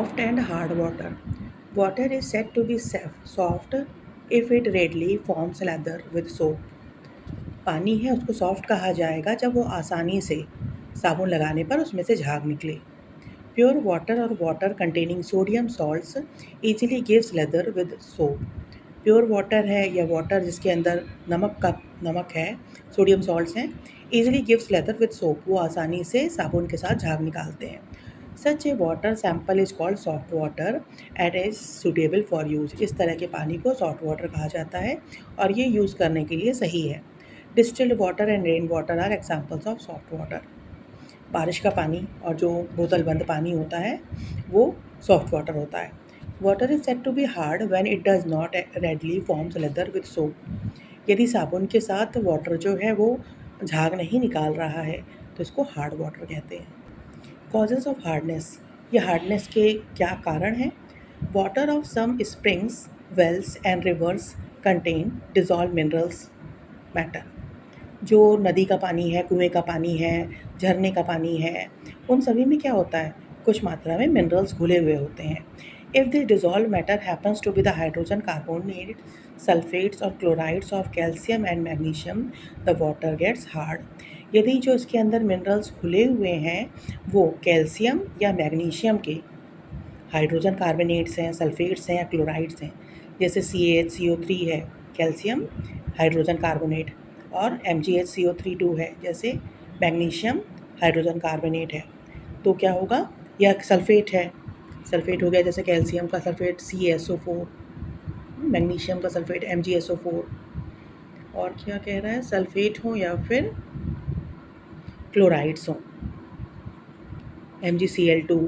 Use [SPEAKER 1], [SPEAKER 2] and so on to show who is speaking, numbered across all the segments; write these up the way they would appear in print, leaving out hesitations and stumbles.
[SPEAKER 1] Soft and hard water. Water is said to be soft if it readily forms lather with soap. पानी है उसको soft कहा जाएगा जब वो आसानी से साबुन लगाने पर उसमें से झाग निकले. प्योर वाटर और water containing sodium salts easily gives lather with soap. Pure water है या वाटर जिसके अंदर नमक है, सोडियम सॉल्ट्स हैं, easily gives lather with soap. वो आसानी से साबुन के साथ झाग निकालते हैं. Such a water sample is called soft water and is suitable for use. इस तरह के पानी को सॉफ्ट वाटर कहा जाता है और ये यूज़ करने के लिए सही है. Distilled water and rain water are examples of soft water. बारिश का पानी और जो बोतल बंद पानी होता है वो सॉफ्ट वाटर होता है. Water is said to be hard when it does not readily forms lather with soap. यदि साबुन के साथ वाटर जो है वो झाग नहीं निकाल रहा है तो इसको हार्ड वाटर कहते हैं. Causes of hardness. ये हार्डनेस के क्या कारण हैं? Water of some springs, wells and rivers contain dissolve minerals matter. जो नदी का पानी है, कुएं का पानी है, झरने का पानी है, उन सभी में क्या होता है? कुछ मात्रा में मिनरल्स घुले हुए होते हैं. If this dissolve matter happens to be the hydrogen carbonate, sulphates और chlorides of calcium and magnesium, the water gets hard. यदि जो इसके अंदर मिनरल्स घुले हुए हैं वो कैल्शियम या मैग्नीशियम के हाइड्रोजन कार्बोनेट्स हैं, सल्फेट्स हैं या क्लोराइड्स हैं, जैसे CaHCO3 है कैल्शियम हाइड्रोजन कार्बोनेट, और MgHCO3 है जैसे मैग्नीशियम हाइड्रोजन कार्बोनेट है, तो क्या होगा? या सल्फेट है, सल्फेट हो गया जैसे कैल्शियम का सल्फेट CaSO4, मैग्नीशियम का सल्फेट MgSO4, और क्या कह रहा है? सल्फेट हो या फिर क्लोराइड्स हो, MgCl2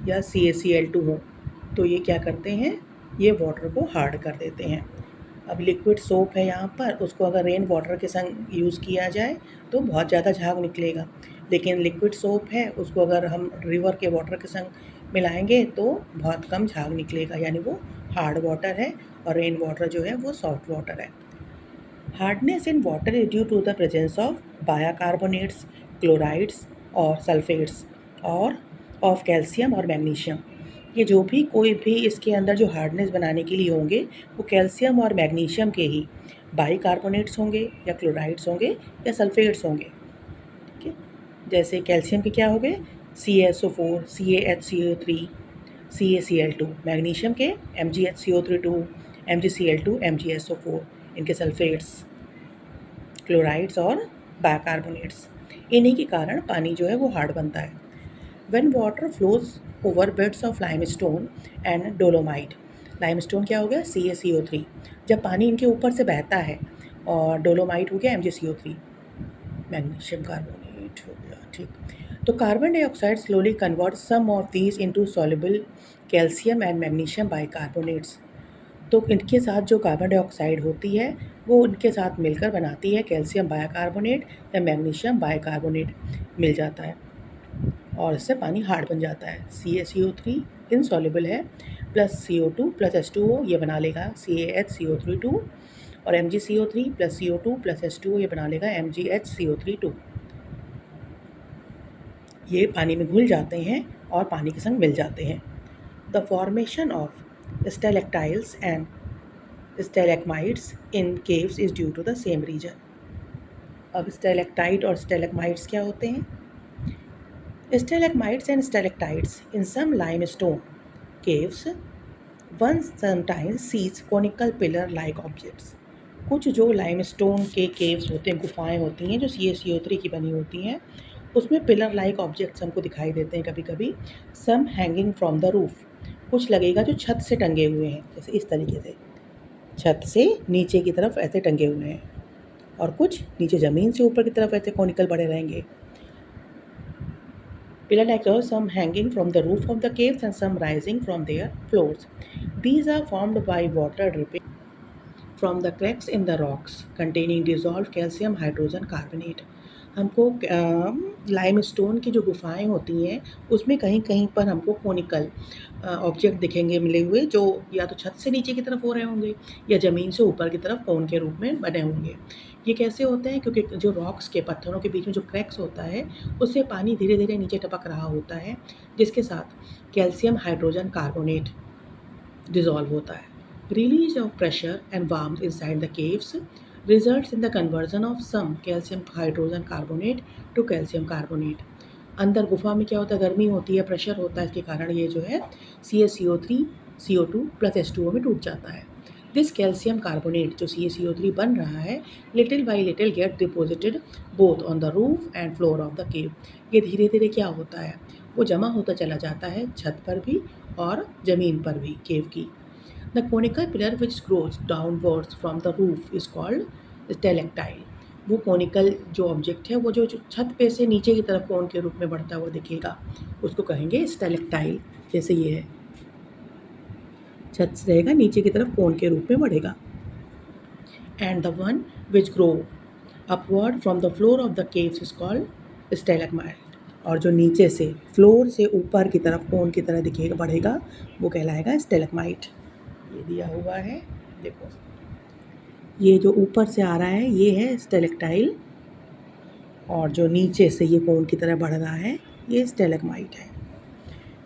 [SPEAKER 1] या CaCl2 हो, तो ये क्या करते हैं? ये वाटर को हार्ड कर देते हैं. अब लिक्विड सोप है यहाँ पर, उसको अगर रेन वाटर के संग यूज़ किया जाए तो बहुत ज़्यादा झाग निकलेगा. लेकिन लिक्विड सोप है उसको अगर हम रिवर के वाटर के संग मिलाएंगे तो बहुत कम झाग निकलेगा, यानी वो हार्ड वाटर है और रेन वाटर जो है वो सॉफ्ट वाटर है. Hardness in water is due to the presence of bicarbonates, chlorides और सल्फेट्स और ऑफ कैल्शियम और मैग्नीशियम. ये जो भी कोई भी इसके अंदर जो हार्डनेस बनाने के लिए होंगे वो कैल्शियम और मैग्नीशियम के ही बाइकार्बोनेट्स होंगे या क्लोराइड्स होंगे या सल्फेट्स होंगे. ठीक है, जैसे कैल्शियम के क्या हो गए? CaSO4, CaHCO3, CaCl2. मैग्नीशियम के MgHCO3, MgCl2, MgSO4, इनके सल्फेट्स, क्लोराइड्स और बाइकार्बोनेट्स. इन्हीं के कारण पानी जो है वो हार्ड बनता है. When water flows over beds of limestone and dolomite. Limestone क्या हो गया? CaCO3. जब पानी इनके ऊपर से बहता है, और डोलोमाइट हो गया MgCO3, मैग्नीशियम कार्बोनेट हो गया. ठीक, तो carbon dioxide slowly convert some of these into soluble calcium and magnesium bicarbonates. तो इनके साथ जो कार्बन डाइऑक्साइड होती है वो इनके साथ मिलकर बनाती है कैल्शियम बाइकार्बोनेट या मैग्नीशियम बाइकार्बोनेट, मिल जाता है और इससे पानी हार्ड बन जाता है. CaCO3 इनसॉल्युबल है, प्लस CO2 प्लस H2O ये बना लेगा CaHCO3 और MgCO3 plus CO2 plus H2O ये बना लेगा MgHCO3. ये पानी में घुल जाते हैं और पानी के संग मिल जाते हैं. The formation of stalactites and stalagmites in caves is due to the same reason. अब स्टेलेक्टाइट और स्टेलेक्माइट्स क्या होते हैं? Stalagmites and stalactites in some limestone caves one sometimes sees conical pillar-like objects. कुछ जो लाइमस्टोन के केव्स होते हैं, गुफाएं होती हैं जो CaCO3 की बनी होती हैं, उसमें पिलर लाइक ऑब्जेक्ट्स हमको दिखाई देते हैं कभी कभी. सम हैंगिंग फ्रॉम द रूफ. कुछ लगेगा जो छत से टंगे हुए हैं, जैसे इस तरीके से छत से नीचे की तरफ ऐसे टंगे हुए हैं, और कुछ नीचे ज़मीन से ऊपर की तरफ ऐसे कॉनिकल बड़े रहेंगे. Pillar like those, some hanging from the roof of the caves and some rising from their floors. These are formed by water dripping from the cracks in the rocks containing dissolved calcium hydrogen carbonate. हमको limestone की जो गुफाएँ होती हैं, उसमें कहीं-कहीं पर हमको conical object दिखेंगे मिले हुए, जो या तो छत से नीचे की तरफ हो रहे होंगे या ज़मीन से ऊपर की तरफ कोन के रूप में बने होंगे। ये कैसे होते हैं? क्योंकि जो रॉक्स के पत्थरों के बीच में जो क्रैक्स होता है, उससे पानी धीरे-धीरे नीचे टपक रहा होता है, जिसके साथ कैल्शियम हाइड्रोजन कार्बोनेट dissolve होता है. Release of pressure and warmth inside the caves results in the conversion of some calcium hydrogen carbonate to calcium carbonate. अंदर गुफा में क्या होता है? गर्मी होती है, प्रेशर होता है, इसके कारण ये जो है CaCO3 CO2 प्लस H2O में टूट जाता है. दिस कैल्शियम कार्बोनेट जो CaCO3 बन रहा है, little by little get deposited both on the roof and floor of the cave. ये धीरे धीरे क्या होता है? वो जमा होता चला जाता है छत पर भी और ज़मीन पर भी केव की. The conical pillar which grows downwards from the roof is called stalactite. वो कोनिकल जो ऑब्जेक्ट है, वो जो छत पे से नीचे की तरफ कोन के रूप में बढ़ता हुआ दिखेगा, उसको कहेंगे स्टेलेक्टाइल. जैसे ये है, छत से रहेगा, नीचे की तरफ कोन के रूप में बढ़ेगा. And the one which grow upward from the floor of the caves is called stalagmite. और जो नीचे से फ्लोर से ऊपर की तरफ कोन की तरह दिखेगा, बढ़ेगा, वो कहलाएगा स्टेलेगमाइट. ये दिया हुआ है, देखो, ये जो ऊपर से आ रहा है ये है स्टेलेक्टाइल, और जो नीचे से ये कोन की तरह बढ़ रहा है ये स्टेलेगमाइट है.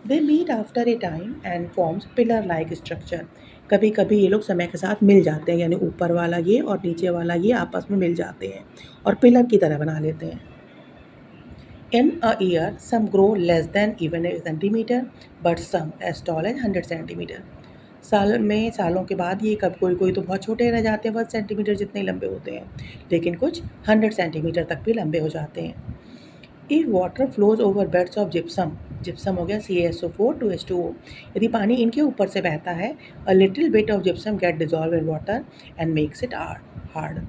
[SPEAKER 1] They meet after a time and forms pillar like structure. कभी कभी ये लोग समय के साथ मिल जाते हैं, यानी ऊपर वाला ये और नीचे वाला ये आपस में मिल जाते हैं और पिलर की तरह बना लेते हैं. In a year, some grow less than even a centimeter, but some as tall as 100 centimeter. सालों के बाद ये कब कोई तो बहुत छोटे रह जाते हैं, 1 सेंटीमीटर जितने लंबे होते हैं, लेकिन कुछ 100 सेंटीमीटर तक भी लंबे हो जाते हैं. If water flows over beds of gypsum, gypsum हो गया CaSO4 2H2O, यदि पानी इनके ऊपर से बहता है, a little bit of gypsum get dissolve in water and makes it hard.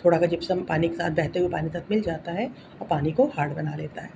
[SPEAKER 1] थोड़ा का जिप्सम पानी के साथ बहते हुए पानी के साथ मिल जाता है और पानी को हार्ड बना लेता है.